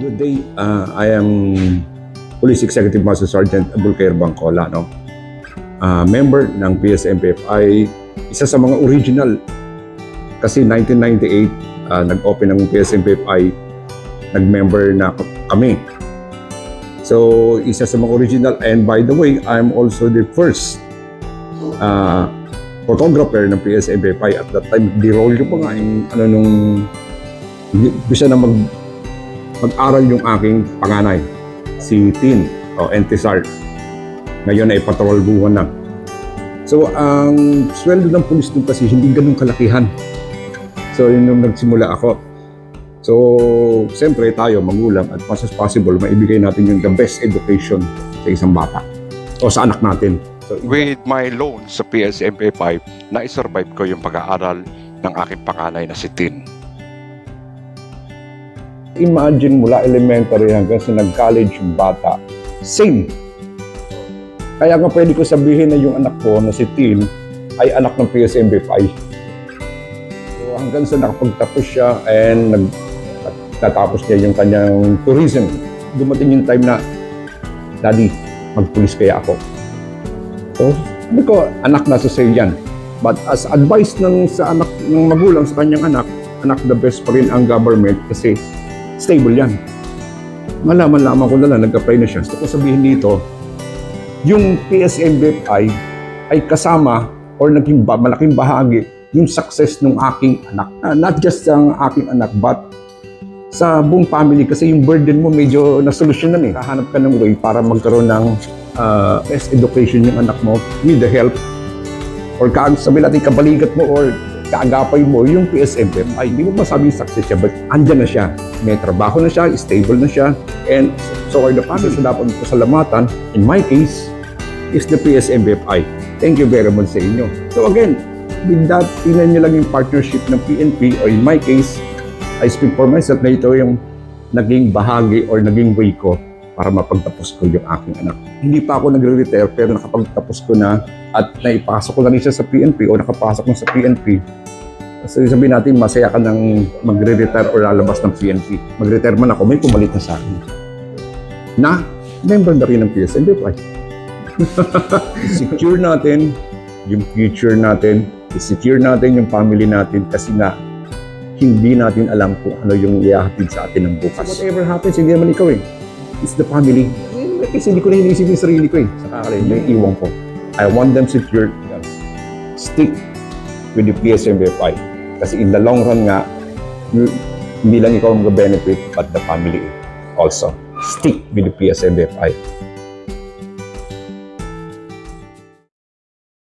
Good day. I am Police Executive Master Sergeant Abulcair Bangcola, no? Member ng PSMPFI, isa sa mga original. Kasi 1998, nag-open ng PSMPFI, nag-member na kami. So, isa sa mga original. And by the way, I'm also the first photographer ng PSMPFI. At that time, di-roll ko pa nga yung bisa na mag-aral yung aking panganay, si Tin o Entisar. Ngayon ay patrolbuhan na. So, ang sweldo ng pulis doon kasi hindi ganun kalakihan. So, yun yung nagsimula ako. So, siyempre tayo, magulang, at as possible, maibigay natin yung the best education sa isang bata o sa anak natin. So, with my loan sa PSMP5, na-survive ko yung pag-aaral ng aking panganay na si Tin. Imagine mula elementary hanggang sa nag-college yung bata, same. Kaya nga pwede ko sabihin na yung anak ko na si Tin ay anak ng PSMP5. So hanggang sa nakapagtapos siya and natapos niya yung kanyang tourism, dumating yung time na, Daddy, magpulis kaya ako. So sabi ko, anak, nasa sa'yo yan. But as advice sa anak ng magulang sa kanyang anak, the best pa rin ang government kasi stable yan. Malaman-laman ko na lang, nag-apply na siya. So, kung sabihin dito, yung PSMBFI ay kasama or naging malaking bahagi yung success ng aking anak. Not just ang aking anak, but sa buong family. Kasi yung burden mo medyo nasolusyonan eh. Hahanap ka ng way para magkaroon ng best education yung anak mo with the help or sabi natin kabalikat mo or kaagapay mo yung PSMPFI. Hindi mo masabing success siya, but andyan na siya. May trabaho na siya, stable na siya, and so are the family. So dapat pasalamatan, in my case, is the PSMPFI. Thank you very much sa inyo. So again, with that, tingnan nyo lang yung partnership ng PNP, or in my case, I speak for myself na ito yung naging bahagi or naging way ko para mapagtapos ko yung aking anak. Hindi pa ako nagre-retire, pero nakapagtapos ko na at naipasok ko na rin siya sa PNP o nakapasok na sa PNP. So sabihin natin, masaya ka nang magre-retire o lalabas ng PNP. Mag-retire man ako, may pumalit na sa akin. Na, member na rin ng PSMPFI. Secure natin yung future natin, secure natin yung family natin kasi nga, hindi natin alam kung ano yung ihahatid sa atin ng bukas. So whatever happens, hindi naman ikaw eh. It's the family. Kasi hindi ko na iniisip yung sarili ko eh. Sa kakalay, yung iwan ko. I want them secured. Stick with the PSMPFI. Kasi in the long run nga, hindi lang ikaw ang mag-benefit, but the family also. Stick with the PSMPFI.